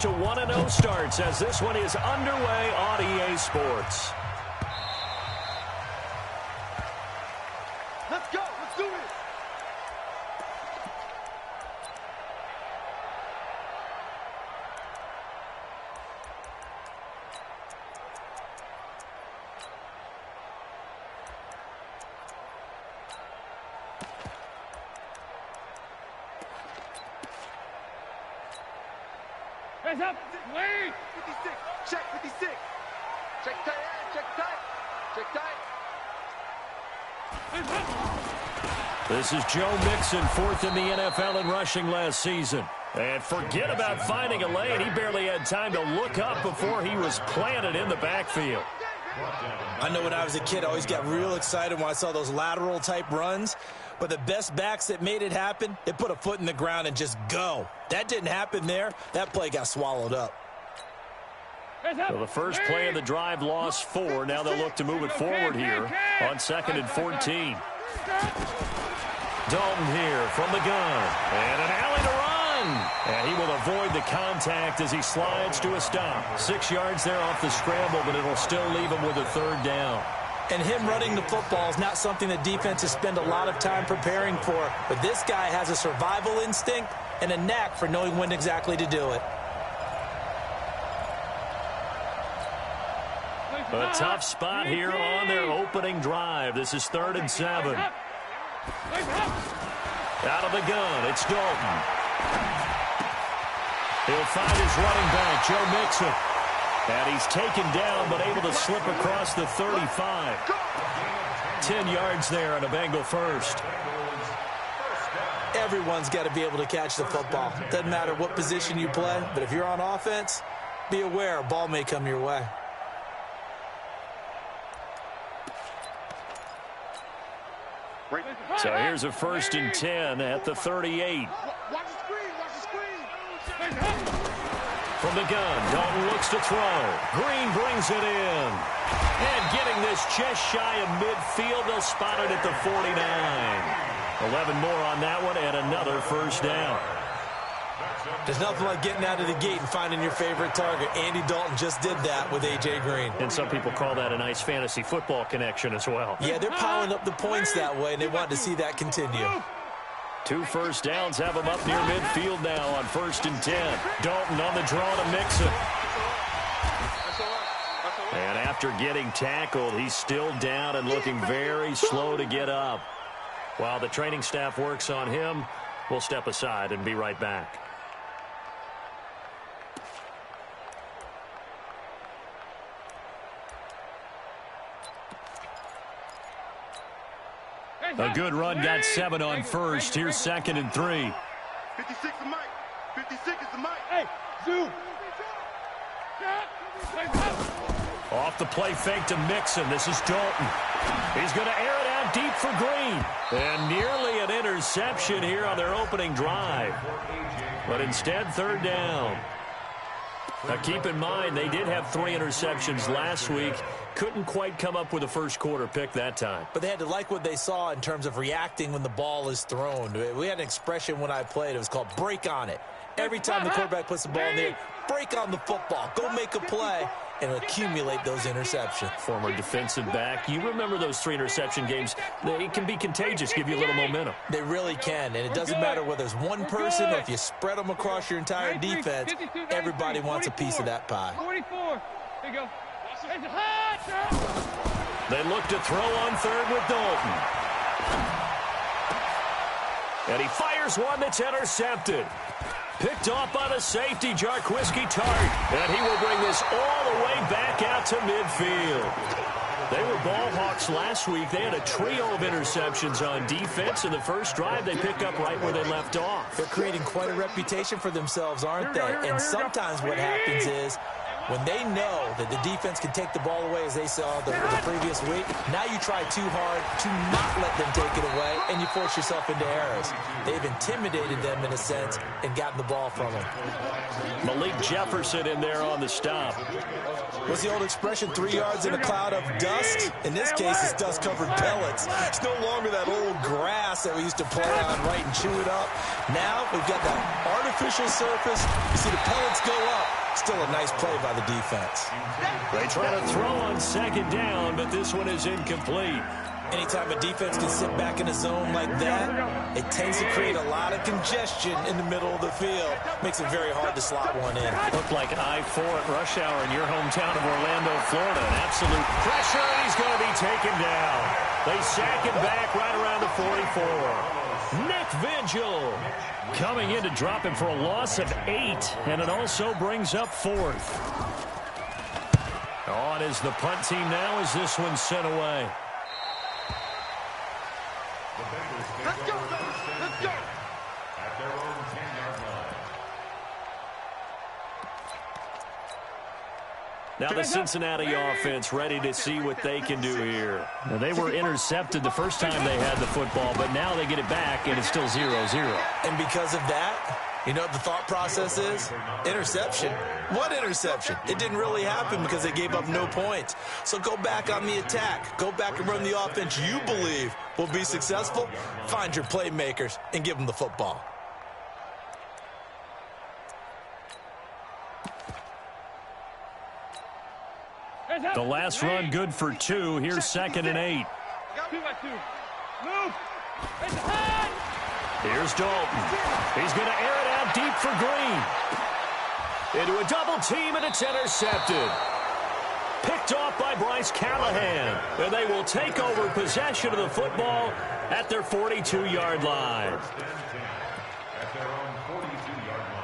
To 1-0 starts as this one is underway on EA Sports. Let's go. Let's do it. Hands up. Wait. 56. Check 56. Check tight. Check tight. Check tight. This is Joe Mixon, fourth in the NFL in rushing last season. And forget about finding a lane. He barely had time to look up before he was planted in the backfield. I know when I was a kid, I always got real excited when I saw those lateral-type runs. But the best backs that made it happen, they put a foot in the ground and just go. That didn't happen there. That play got swallowed up. So the first play of the drive lost 4. Now they'll look to move it forward here on 2nd and 14. Dalton here from the gun. And an alley to run. And he will avoid the contact as he slides to a stop. 6 yards there off the scramble, but it'll still leave him with a 3rd down. And him running the football is not something that defenses spend a lot of time preparing for. But this guy has a survival instinct and a knack for knowing when exactly to do it. A tough spot here on their opening drive. This is 3rd and 7. Out of the gun, it's Dalton. He'll find his running back, Joe Mixon. And he's taken down, but able to slip across the 35. 10 yards there on a Bengal first. Everyone's got to be able to catch the football. Doesn't matter what position you play, but if you're on offense, be aware a ball may come your way. So here's a 1st and 10 at the 38. Watch the screen. Watch the screen. From the gun, Dalton looks to throw. Green brings it in. And getting this just shy of midfield, they'll spot it at the 49. 11 more on that one and another 1st down. There's nothing like getting out of the gate and finding your favorite target. Andy Dalton just did that with A.J. Green. And some people call that a nice fantasy football connection as well. Yeah, they're piling up the points that way, and they want to see that continue. 2 first downs have him up near midfield now on 1st and 10. Dalton on the draw to Mixon. And after getting tackled, he's still down and looking very slow to get up. While the training staff works on him, we'll step aside and be right back. A good run, got 7 on 1st. Here's 2nd and 3. 56 is Mike. 56 is the Mike. Hey, Zoo. Off the play fake to Mixon. This is Dalton. He's going to air it out deep for Green. And nearly an interception here on their opening drive. But instead, 3rd down. Now keep in mind, they did have 3 interceptions last week. Couldn't quite come up with a first quarter pick that time. But they had to like what they saw in terms of reacting when the ball is thrown. We had an expression when I played. It was called break on it. Every time the quarterback puts the ball in there, break on the football. Go make a play and accumulate those interceptions. Former defensive back. You remember those 3 interception games. It can be contagious, give you a little momentum. They really can, and it doesn't matter whether it's one person or if you spread them across your entire defense. Everybody wants a piece of that pie. 44. There you go. They look to throw on 3rd with Dalton. And he fires one that's intercepted. Picked off by the safety, Jarquiski Tart. And he will bring this all the way back out to midfield. They were ball hawks last week. They had a trio of interceptions on defense. In the first drive, they pick up right where they left off. They're creating quite a reputation for themselves, aren't they? And sometimes what happens is When they know that the defense can take the ball away as they saw the previous week, now you try too hard to not let them take it away, and you force yourself into errors. They've intimidated them in a sense and gotten the ball from them. Malik Jefferson in there on the stop. What's the old expression, 3 yards in a cloud of dust? In this case, it's dust-covered pellets. It's no longer that old grass that we used to play on, right, and chew it up. Now we've got that artificial surface. You see the pellets go up. Still a nice play by the defense. They try to throw on second down, but this one is incomplete. Anytime a defense can sit back in a zone like that, it tends to create a lot of congestion in the middle of the field. Makes it very hard to slot one in. Looked like I-4 at rush hour in your hometown of Orlando, Florida. An absolute pressure, and he's going to be taken down. They sack him back right around the 44. Nick Vigil coming in to drop him for a loss of 8, and it also brings up 4th. On is the punt team now as this one's sent away. Let's go, let's go. At their own 10-yard line. Now the Cincinnati offense ready to see what they can do here. Now, they were intercepted the first time they had the football, but now they get it back, and it's still 0-0. And because of that, you know what the thought process is? Interception. What interception? It didn't really happen because they gave up no points. So go back on the attack. Go back and run the offense you believe will be successful. Find your playmakers and give them the football. The last run good for 2. Here's 2nd and 8. 2-by-2. Move. It's ahead. Here's Dalton. He's going to air it out deep for Green. Into a double team, and it's intercepted. Picked off by Bryce Callahan. And they will take over possession of the football at their 42-yard line. At their own 42-yard line.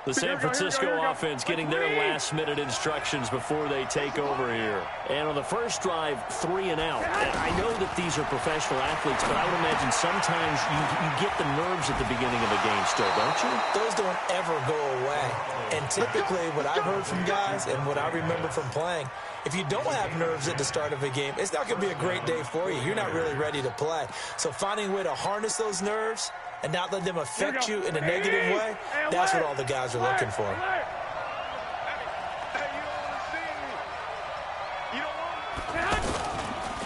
The San Francisco offense getting their last-minute instructions before they take over here. And on the first drive, 3 and out. And I know that these are professional athletes, but I would imagine sometimes you get the nerves at the beginning of a game still, don't you? Those don't ever go away. And typically what I've heard from guys and what I remember from playing, if you don't have nerves at the start of a game, it's not going to be a great day for you. You're not really ready to play. So finding a way to harness those nerves and not let them affect you in a negative way, that's what all the guys are looking for.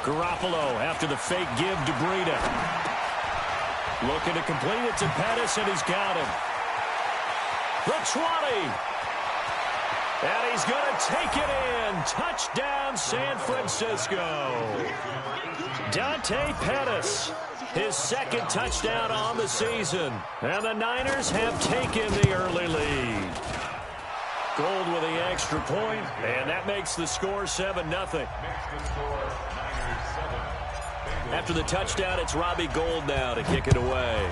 Garoppolo after the fake give to Breida. Looking to complete it to Pettis, and he's got him. The 20. And he's going to take it in. Touchdown, San Francisco. Dante Pettis, his 2nd touchdown on the season. And the Niners have taken the early lead. Gold with the extra point, and that makes the score 7-0. After the touchdown, it's Robbie Gould now to kick it away.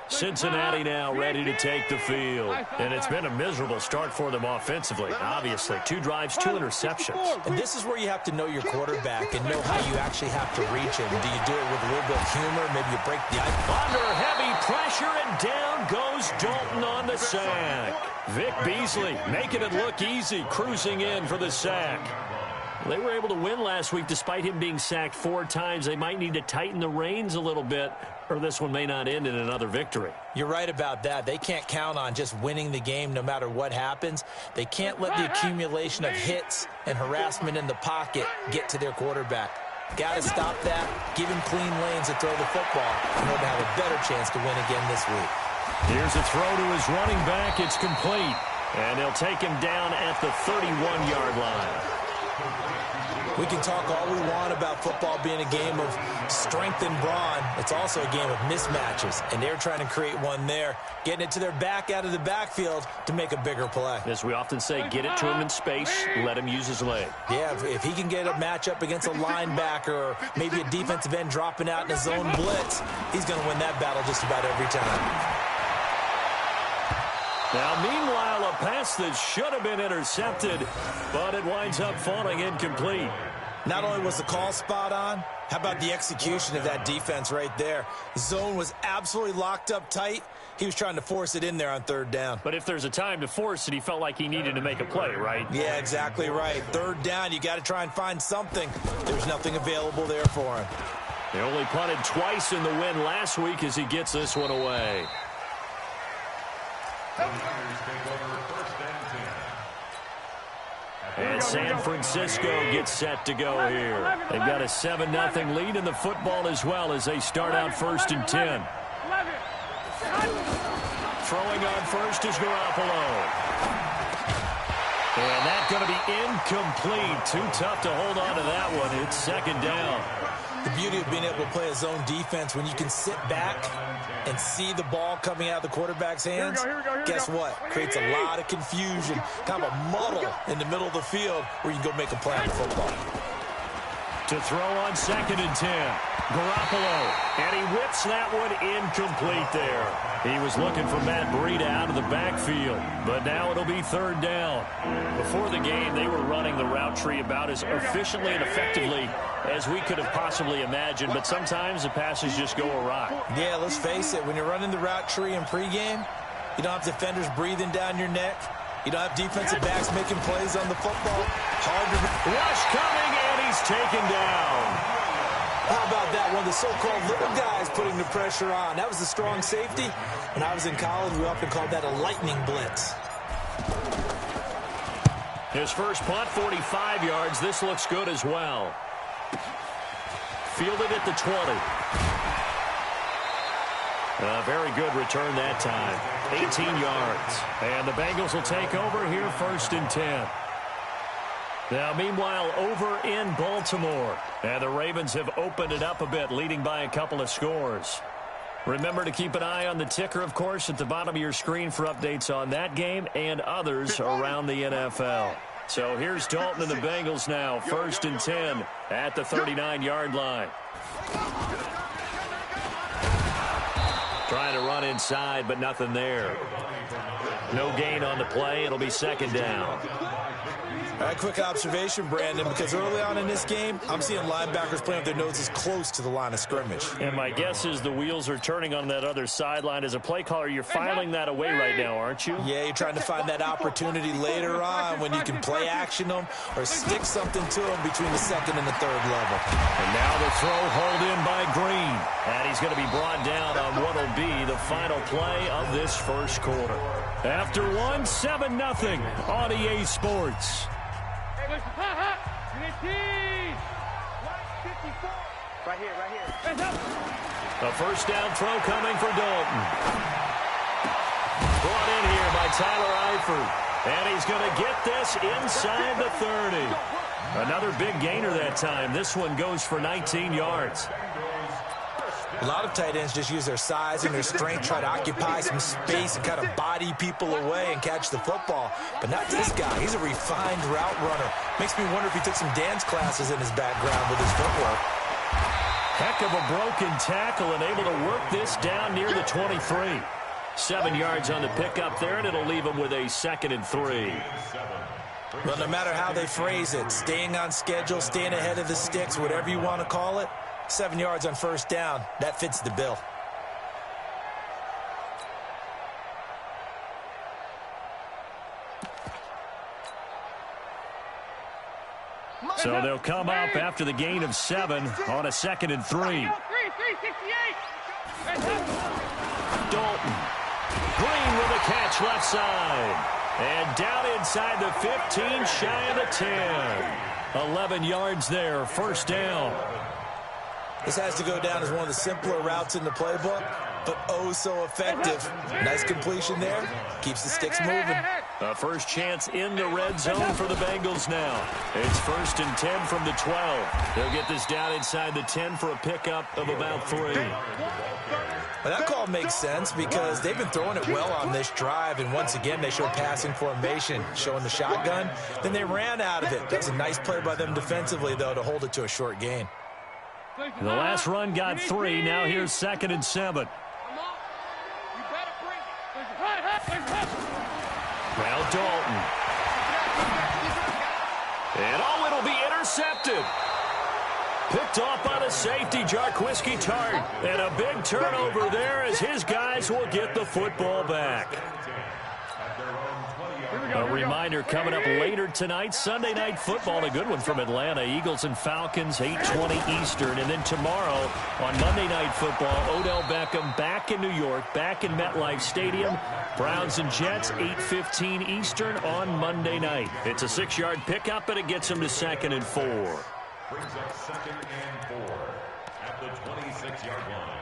Cincinnati now ready to take the field. And it's been a miserable start for them offensively. Obviously, 2 drives, 2 interceptions. And this is where you have to know your quarterback and know how you actually have to reach him. Do you do it with a little bit of humor? Maybe you break the ice. Under heavy pressure, and down goes Dalton on the sack. Vic Beasley making it look easy, cruising in for the sack. They were able to win last week despite him being sacked 4 times. They might need to tighten the reins a little bit, or this one may not end in another victory. You're right about that. They can't count on just winning the game no matter what happens. They can't let the accumulation of hits and harassment in the pocket get to their quarterback. Got to stop that, give him clean lanes to throw the football in order to have a better chance to win again this week. Here's a throw to his running back. It's complete. And they'll take him down at the 31-yard line. We can talk all we want about football being a game of strength and brawn. It's also a game of mismatches, and they're trying to create one there, getting it to their back out of the backfield to make a bigger play. As we often say, get it to him in space, let him use his leg. Yeah, if he can get a matchup against a linebacker or maybe a defensive end dropping out in a zone blitz, he's going to win that battle just about every time. Now, meanwhile, a pass that should have been intercepted, but it winds up falling incomplete. Not only was the call spot on, how about the execution of that defense right there? Zone was absolutely locked up tight. He was trying to force it in there on third down. But if there's a time to force it, he felt like he needed to make a play, right? Yeah, exactly right. Third down, you got to try and find something. There's nothing available there for him. They only punted twice in the win last week as he gets this one away. And San Francisco gets set to go here. They've got a 7-0 lead in the football as well as they start out 1st and 10. Throwing on first is Garoppolo. And that's going to be incomplete. Too tough to hold on to that one. It's 2nd down. The beauty of being able to play a zone defense when you can sit back and see the ball coming out of the quarterback's hands, guess what? Creates a lot of confusion, kind of a muddle in the middle of the field where you can go make a play on the football. To throw on 2nd and 10. Garoppolo, and he whips that one incomplete there. He was looking for Matt Breida out of the backfield, but now it'll be 3rd down. Before the game, they were running the route tree about as efficiently and effectively as we could have possibly imagined, but sometimes the passes just go awry. Yeah, let's face it, when you're running the route tree in pregame, you don't have defenders breathing down your neck. You don't have defensive backs making plays on the football. Hard to... Rush coming, and he's taken down. How about that? One of the so-called little guys putting the pressure on. That was the strong safety. When I was in college, we often called that a lightning blitz. His first punt, 45 yards. This looks good as well. Fielded at the 20. A very good return that time. 18 yards. And the Bengals will take over here 1st and 10. Now, meanwhile, over in Baltimore. And the Ravens have opened it up a bit, leading by a couple of scores. Remember to keep an eye on the ticker, of course, at the bottom of your screen for updates on that game and others around the NFL. So here's Dalton and the Bengals now, 1st and 10 at the 39-yard line. Trying to run inside, but nothing there. No gain on the play. It'll be 2nd down. All right, quick observation, Brandon, because early on in this game, I'm seeing linebackers playing with their noses close to the line of scrimmage. And my guess is the wheels are turning on that other sideline. As a play caller, you're filing that away right now, aren't you? Yeah, you're trying to find that opportunity later on when you can play action them or stick something to them between the 2nd and the 3rd level. And now the throw hauled in by Green. And he's going to be brought down on what will be the final play of this first quarter. After one, 7-0 on EA Sports. Yetidee! Right here, right here. A first down throw coming for Dalton. Brought in here by Tyler Eifert. And he's going to get this inside the 30. Another big gainer that time. This one goes for 19 yards. A lot of tight ends just use their size and their strength, try to occupy some space and kind of body people away and catch the football. But not this guy. He's a refined route runner. Makes me wonder if he took some dance classes in his background with his footwork. Heck of a broken tackle and able to work this down near the 23. 7 yards on the pickup there, and it'll leave him with a 2nd and 3. Well, no matter how they phrase it, staying on schedule, staying ahead of the sticks, whatever you want to call it, 7 yards on first down, that fits the bill. So they'll come up after the gain of 7 on a 2nd and 3. Dalton. Green with a catch left side. And down inside the 15, shy of the 10. 11 yards there, first down. This has to go down as one of the simpler routes in the playbook. but oh so effective. Nice completion there. Keeps the sticks moving. A first chance in the red zone for the Bengals now. It's 1st and 10 from the 12. They'll get this down inside the 10 for a pickup of about 3. Well, that call makes sense because they've been throwing it well on this drive, and once again they showed passing formation, showing the shotgun. Then they ran out of it. That's a nice play by them defensively, though, to hold it to a short gain. The last run got 3. Now here's 2nd and 7. Well, Dalton. And it'll be intercepted. Picked off by the safety, Jarquiski Tart. And a big turnover there as his guys will get the football back. A reminder coming up later tonight, Sunday Night Football, a good one from Atlanta. Eagles and Falcons, 8:20 Eastern. And then tomorrow on Monday Night Football, Odell Beckham back in New York, back in MetLife Stadium. Browns and Jets, 8:15 Eastern on Monday night. It's a 6-yard pickup, and it gets them to 2nd and 4. Brings up 2nd and 4 at the 26-yard line.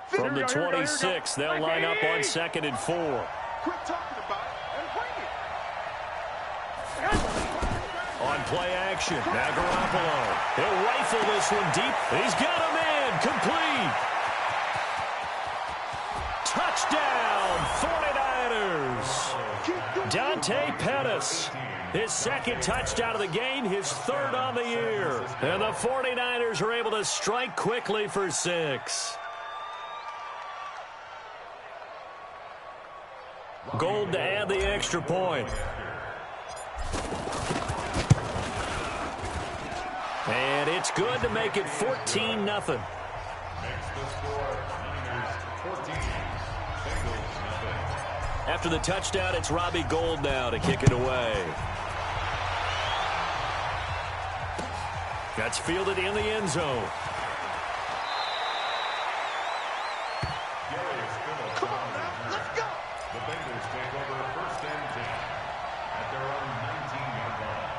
From the 26, they'll line up on 2nd and 4. Quit talking about it and bring it. On play action, now Garoppolo. He'll rifle this one deep. He's got a man, complete. Touchdown, 49ers. Dante Pettis. His 2nd touchdown of the game, his 3rd on the year. And the 49ers are able to strike quickly for 6. Gold to add the extra point. And it's good to make it 14-0. Makes the score Niners 14, Bengals 0. After the touchdown, it's Robbie Gould now to kick it away. That's fielded in the end zone. Come on now, let's go. The Bengals take over 1st and 10 at their own 19-yard line.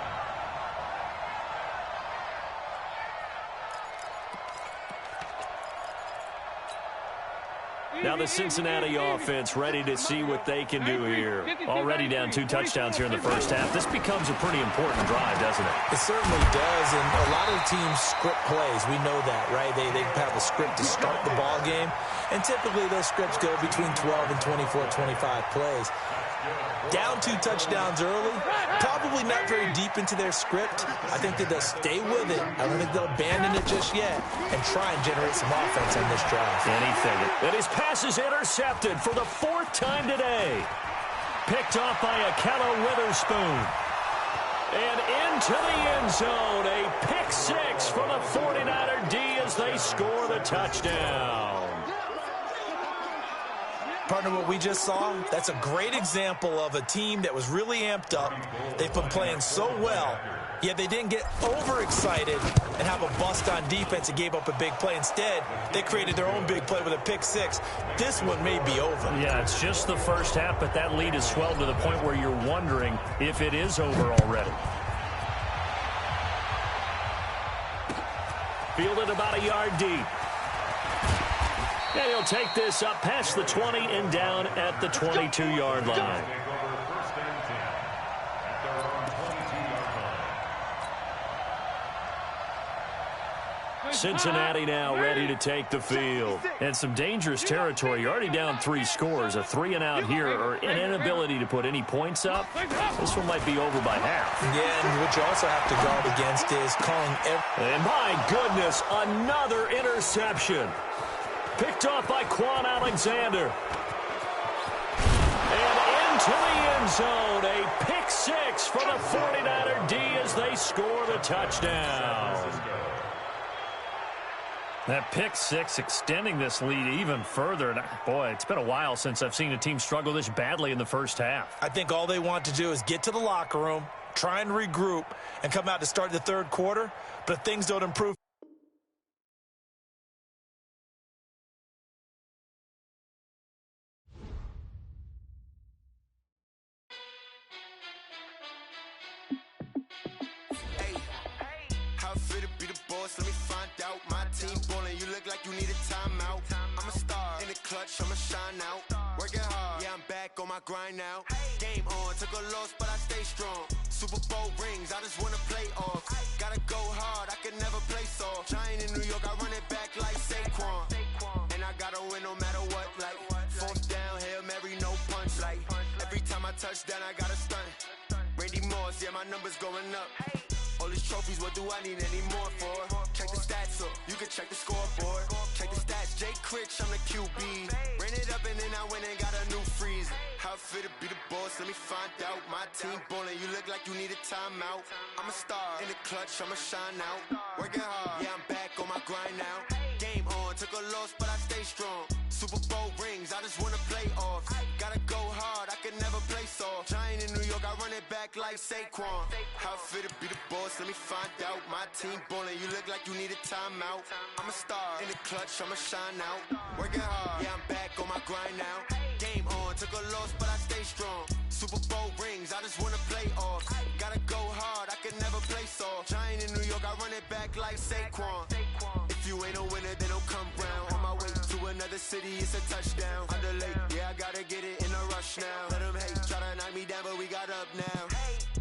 Now the Cincinnati offense ready to see what they can do here. Already down 2 touchdowns here in the first half. This becomes a pretty important drive, doesn't it? It certainly does, and a lot of the teams script plays. We know that, right? They have a script to start the ball game, and typically those scripts go between 12 and 24, 25 plays. Down 2 touchdowns early, probably not very deep into their script. I think that they'll stay with it. I don't think they'll abandon it just yet and try and generate some offense on this drive. Anything. And his pass is intercepted for the 4th time today. Picked off by Akello Witherspoon. And into the end zone, a pick 6 for the 49er D as they score the touchdown. Partner, what we just saw, that's a great example of a team that was really amped up. They've been playing so well, yet they didn't get overexcited and have a bust on defense and gave up a big play. Instead, they created their own big play with a pick 6. This one may be over. Yeah, it's just the first half, but that lead has swelled to the point where you're wondering if it is over already. Fielded about a yard deep. And he'll take this up past the 20 and down at the 22-yard line. Take over 1st and 10 at their own 22-yard line. Cincinnati now ready to take the field. And some dangerous territory. You're already down 3 scores. A 3-and-out here or an inability to put any points up. This one might be over by half. Yeah, and what you also have to guard against is calling And my goodness, another interception. Picked off by Quan Alexander. And into the end zone, a pick 6 for the 49er D as they score the touchdown. That pick 6 extending this lead even further. And boy, it's been a while since I've seen a team struggle this badly in the first half. I think all they want to do is get to the locker room, try and regroup, and come out to start the 3rd quarter. But if things don't improve, I feel boss, let me find out. My team ballin', you look like you need a timeout. I'm a star, in the clutch, I'ma shine out. Working hard, yeah, I'm back on my grind now. Game on, took a loss, but I stay strong. Super Bowl rings, I just wanna play off. Gotta go hard, I can never play soft. Giant in New York, I run it back like Saquon. And I gotta win no matter what, like fourth down, Hail Mary, no punch. Like every time I touch down, I gotta stunt. Randy Moss, yeah, my numbers going up. All these trophies, what do I need any more for? Check the stats up, you can check the scoreboard. Check the stats, Jay Critch, I'm the QB. Ran it up and then I went and got a new freeze. How it feel to be the boss, let me find out. My team ballin', you look like you need a timeout. I'm a star, in the clutch, I'ma shine out. Working hard, yeah, I'm back on my grind now. Game on, took a loss, but I stay strong. Super Bowl rings, I just wanna play off. Gotta go hard, I can never play soft. Giant in New York, I run it back like Saquon. How it feel to be the boss, let me find out. My team ballin', you look like you need a timeout. I'm a star, in the clutch, I'ma shine out. Working hard, yeah, I'm back on my grind now. Game on, took a loss, but I stay strong. Super Bowl rings, I just wanna play off. Gotta go hard, I can never play soft. Giant in New York, I run it back like Saquon. If you ain't a winner, then don't come round. On my way to another city, it's a touchdown. Underlay, yeah, I gotta get it in a rush now. Let them hate, try to knock me down, but we got up now.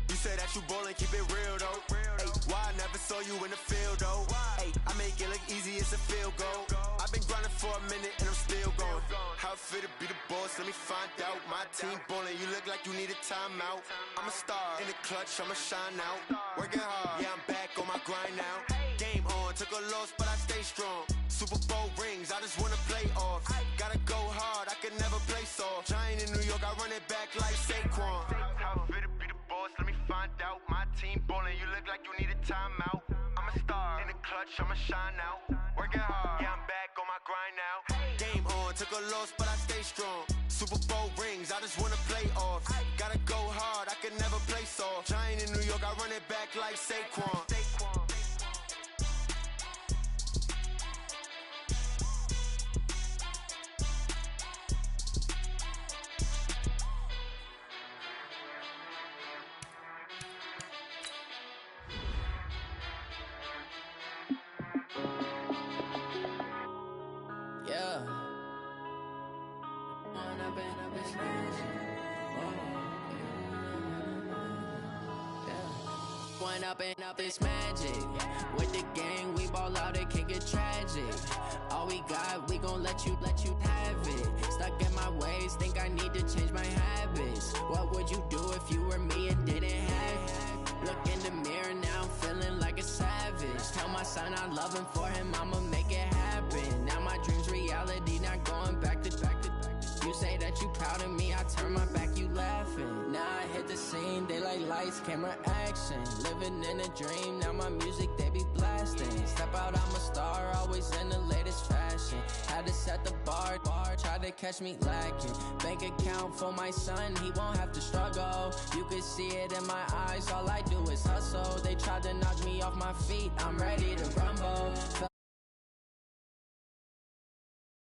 You say that you ballin', keep it real though. Hey, why I never saw you in the field though? Hey, I make it look easy, it's a field goal. I've been grinding for a minute and I'm still going. How it feel to be the boss, let me find out. My team ballin', you look like you need a timeout. I'm a star, in the clutch, I'ma shine out. Working hard, yeah, I'm back on my grind now. Game on, took a loss, but I stay strong. Super Bowl rings, I just wanna play off. Gotta go hard, I can never play soft. Giant in New York, I run it back like Saquon. How it feel to be the boss, let me find out. My team ballin', you look like you need a timeout. I'm a star, in the clutch, I'ma shine out. Working hard, yeah, I'm back on my grind now. Game on, took a loss, but I stay strong. Super Bowl rings, I just wanna play off. Gotta go hard, I can never play soft. Giant in New York, I run it back like Saquon. Up this magic. With the gang, we ball out, it can get tragic. All we got, we gon' let you have it. Stuck in my ways, think I need to change my habits. What would you do if you were me and didn't have it? Look in the mirror now, I'm feeling like a savage. Tell my son I love him, for him I'ma make it happen. Now my dream's reality, not going back to. You say that you proud of me, I turn my back, you laughing. Now I hit the scene, they like lights, camera, action. Living in a dream, now my music, they be blasting. Step out, I'm a star, always in the latest fashion. Had to set the bar, try to catch me lacking. Bank account for my son, he won't have to struggle. You could see it in my eyes, all I do is hustle. They tried to knock me off my feet, I'm ready to rumble.